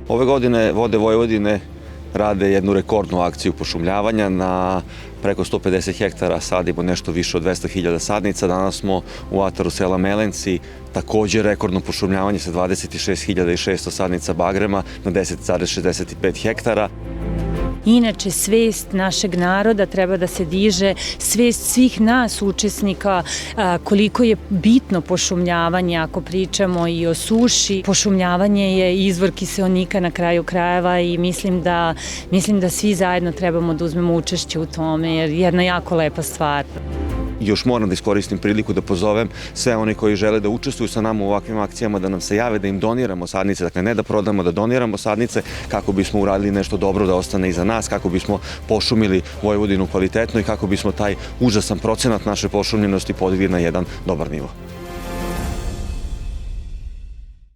Ove godine Vode Vojvodine rade jednu rekordnu akciju pošumljavanja. Na preko 150 hektara sadimo nešto više od 200.000 sadnica. Danas smo u ataru sela Melenci, također rekordno pošumljavanje sa 26.600 sadnica bagrema na 10,65 hektara. Inače, svest našeg naroda treba da se diže, svest svih nas učesnika koliko je bitno pošumljavanje ako pričamo i o suši. Pošumljavanje je izvor kiseonika na kraju krajeva i mislim da svi zajedno trebamo da uzmemo učešće u tome jer je jedna jako lepa stvar. Još moram da iskoristim priliku da pozovem sve oni koji žele da učestvuju sa nama u ovakvim akcijama, da nam se jave, da im doniramo sadnice, dakle ne da prodamo, da doniramo sadnice kako bismo uradili nešto dobro da ostane iza nas, kako bismo pošumili Vojvodinu kvalitetno i kako bismo taj užasan procenat naše pošumljenosti podigli na jedan dobar nivo.